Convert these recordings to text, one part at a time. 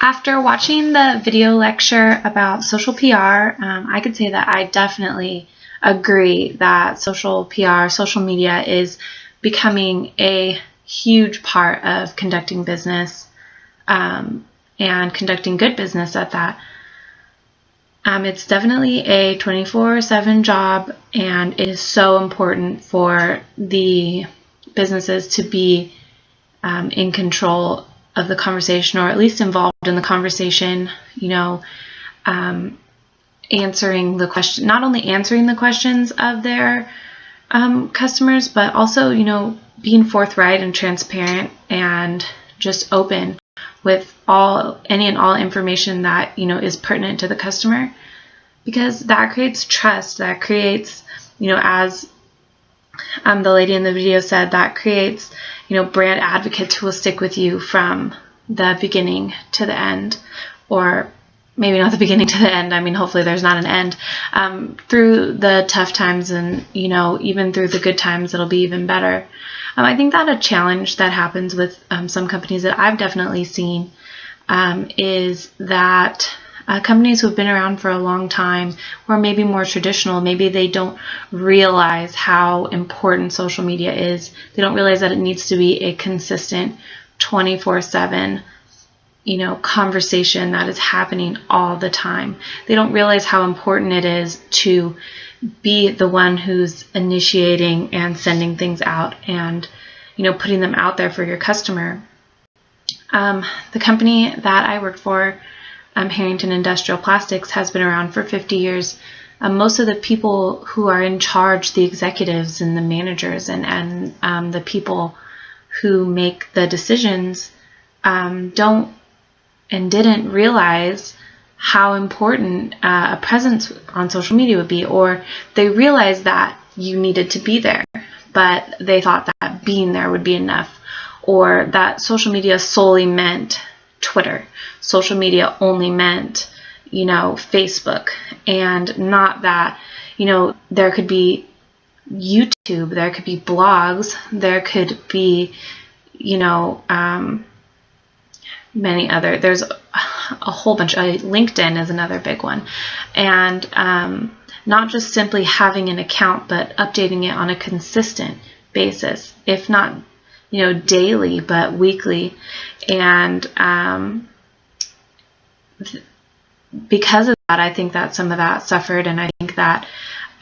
After watching the video lecture about social PR, I could say that I definitely agree that social PR, social media is becoming a huge part of conducting business and conducting good business at that. It's definitely a 24/7 job, and it is so important for the businesses to be in control of the conversation, or at least involved in the conversation, answering the question, not only answering the questions of their customers, but also, being forthright and transparent and just open with any and all information that, is pertinent to the customer, because that creates trust, that creates, as the lady in the video said, that creates, brand advocates who will stick with you from the beginning to the end, or maybe not the beginning to the end. I mean, hopefully there's not an end. Through the tough times and, even through the good times, it'll be even better. I think that a challenge that happens with some companies that I've definitely seen is that companies who have been around for a long time, or maybe more traditional, maybe they don't realize how important social media is. They don't realize that it needs to be a consistent 24/7 conversation that is happening all the time. They don't realize how important it is to be the one who's initiating and sending things out and, putting them out there for your customer. The company that I work for, Harrington Industrial Plastics, has been around for 50 years. Most of the people who are in charge, the executives and the managers and the people who make the decisions, don't and didn't realize how important a presence on social media would be, or they realized that you needed to be there, but they thought that being there would be enough, or that social media solely meant Twitter. Social media only meant, Facebook, and not that, there could be YouTube, there could be blogs, there could be, many other, there's a whole bunch. LinkedIn is another big one. And not just simply having an account, but updating it on a consistent basis, if not, daily, but weekly. And because of that, I think that some of that suffered, and I think that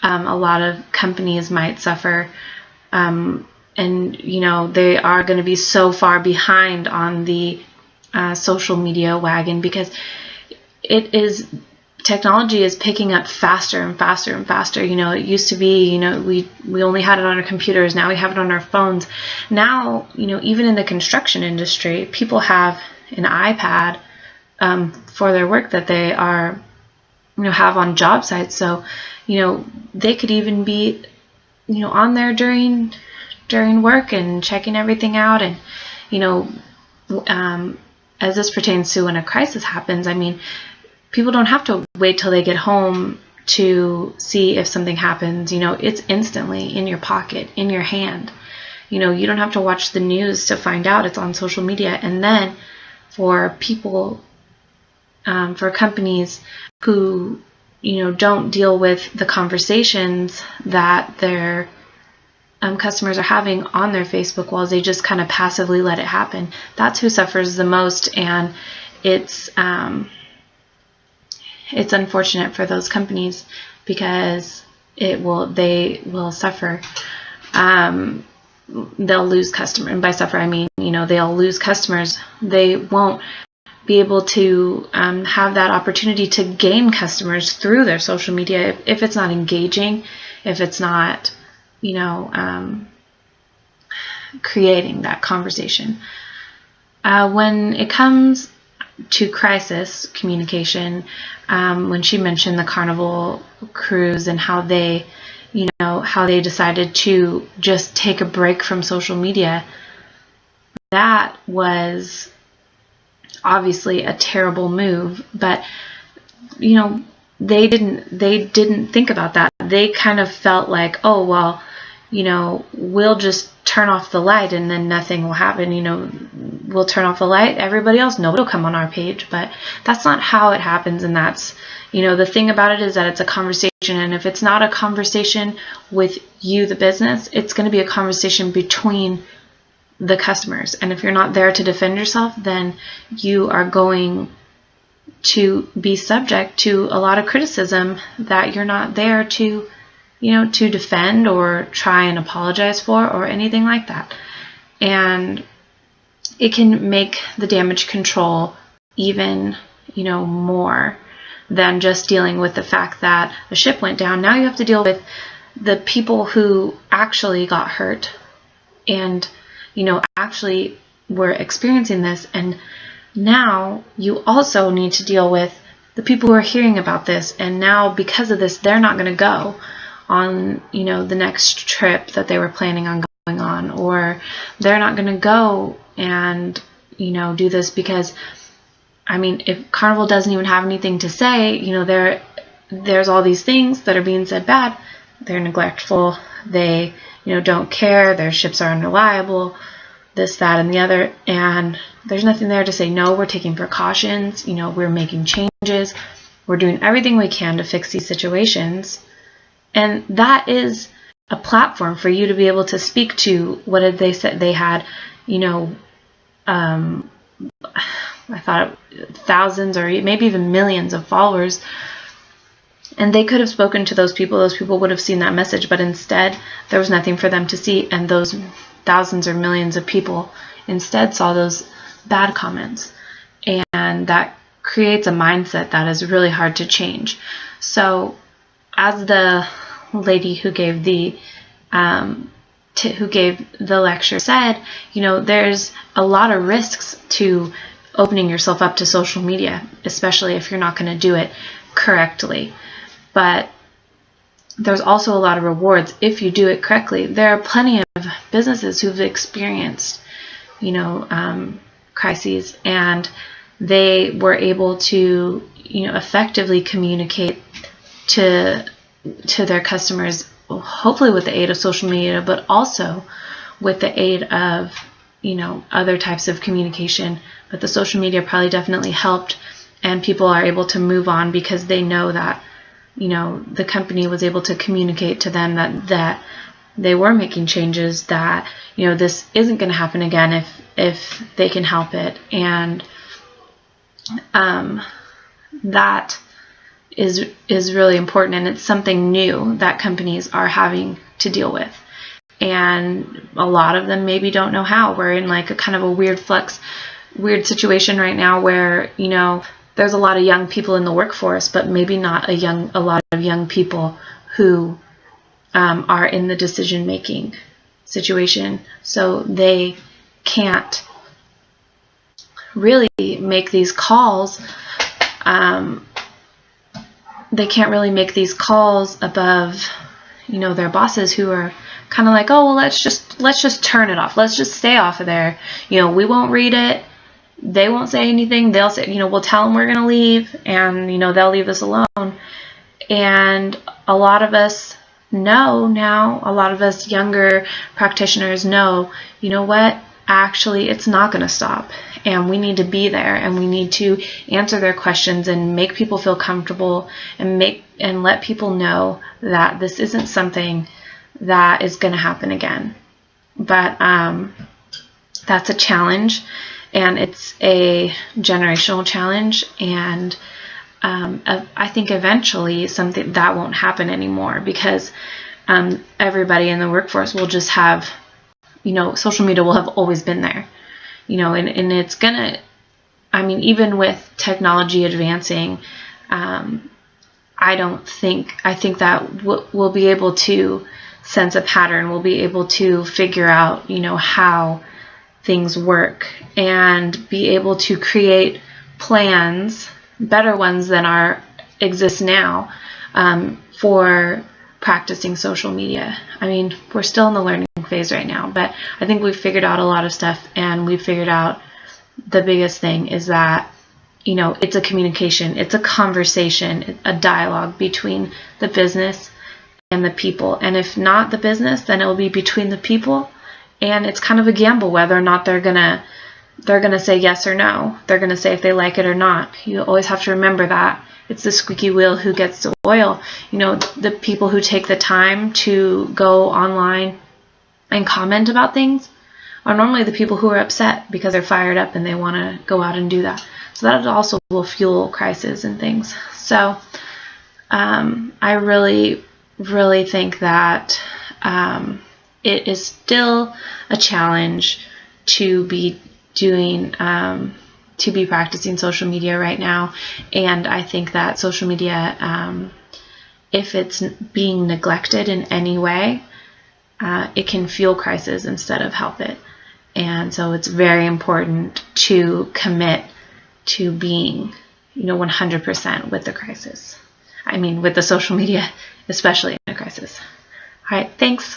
a lot of companies might suffer. And, they are going to be so far behind on the social media wagon, because technology is picking up faster and faster and faster. It used to be, we only had it on our computers. Now we have it on our phones. Now, even in the construction industry, people have an iPad for their work that they are, have on job sites. So, they could even be, on there during work and checking everything out. And, as this pertains to when a crisis happens, I mean, people don't have to wait till they get home to see if something happens. It's instantly in your pocket, in your hand. You don't have to watch the news to find out. It's on social media. And then for people, for companies who, don't deal with the conversations that their customers are having on their Facebook walls, they just kind of passively let it happen. That's who suffers the most, and it's unfortunate for those companies, because they will suffer. They'll lose customers, and by suffer I mean, they'll lose customers. They won't be able to have that opportunity to gain customers through their social media if it's not engaging, if it's not, creating that conversation. When it comes to crisis communication, when she mentioned the Carnival cruise and how they decided to just take a break from social media, that was obviously a terrible move, but they didn't think about that. They kind of felt like, oh well, we'll just turn off the light and then nothing will happen. We'll turn off the light, everybody else, nobody will come on our page. But that's not how it happens. And that's, the thing about it is that it's a conversation. And if it's not a conversation with you, the business, it's going to be a conversation between the customers. And if you're not there to defend yourself, then you are going to be subject to a lot of criticism that you're not there to to defend or try and apologize for or anything like that. And it can make the damage control even, more than just dealing with the fact that a ship went down. Now you have to deal with the people who actually got hurt and, actually were experiencing this. And now you also need to deal with the people who are hearing about this. And now because of this, they're not going to go on, the next trip that they were planning on going on, or they're not going to go and, do this because, if Carnival doesn't even have anything to say, there's all these things that are being said bad. They're neglectful. They, don't care. Their ships are unreliable, this, that, and the other. And there's nothing there to say, no, we're taking precautions. We're making changes. We're doing everything we can to fix these situations. And that is a platform for you to be able to speak to. What did they say? They had, I thought thousands or maybe even millions of followers. And they could have spoken to those people. Those people would have seen that message. But instead, there was nothing for them to see. And those thousands or millions of people instead saw those bad comments. And that creates a mindset that is really hard to change. So as the lady who gave the lecture said, there's a lot of risks to opening yourself up to social media, especially if you're not going to do it correctly. But there's also a lot of rewards if you do it correctly. There are plenty of businesses who've experienced, crises, and they were able to, effectively communicate to their customers, hopefully with the aid of social media, but also with the aid of, other types of communication. But the social media probably definitely helped, and people are able to move on because they know that, the company was able to communicate to them that they were making changes, that, this isn't going to happen again if they can help it. And that is really important, and it's something new that companies are having to deal with. And a lot of them maybe don't know how. We're in like a kind of a weird situation right now where, there's a lot of young people in the workforce, but maybe not a lot of young people who are in the decision-making situation. So they can't really make these calls. They can't really make these calls above, their bosses, who are kind of like, oh, well, let's just turn it off. Let's just stay off of there. We won't read it. They won't say anything. They'll say, we'll tell them we're going to leave, and, they'll leave us alone. And a lot of us know now, a lot of us younger practitioners know, what? Actually, it's not going to stop. And we need to be there, and we need to answer their questions and make people feel comfortable and let people know that this isn't something that is going to happen again. But that's a challenge, and it's a generational challenge, and I think eventually something that won't happen anymore, because everybody in the workforce will just have, social media will have always been there, and it's gonna, even with technology advancing, I think that we'll be able to sense a pattern. We'll be able to figure out, how things work, and be able to create plans, better ones than exist now, for practicing social media. We're still in the learning phase right now, but I think we've figured out a lot of stuff, and we've figured out the biggest thing is that, it's a communication, it's a conversation, a dialogue between the business the people. And if not the business, then it will be between the people. And it's kind of a gamble whether or not they're gonna say yes or no. They're gonna say if they like it or not. You always have to remember that. It's the squeaky wheel who gets the oil. The people who take the time to go online and comment about things are normally the people who are upset because they're fired up and they want to go out and do that. So that also will fuel crises and things. So I really, really think that it is still a challenge to be practicing social media right now. And I think that social media, if it's being neglected in any way, it can fuel crisis instead of help it. And so it's very important to commit to being, 100% with the crisis. With the social media, especially in a crisis. All right, thanks.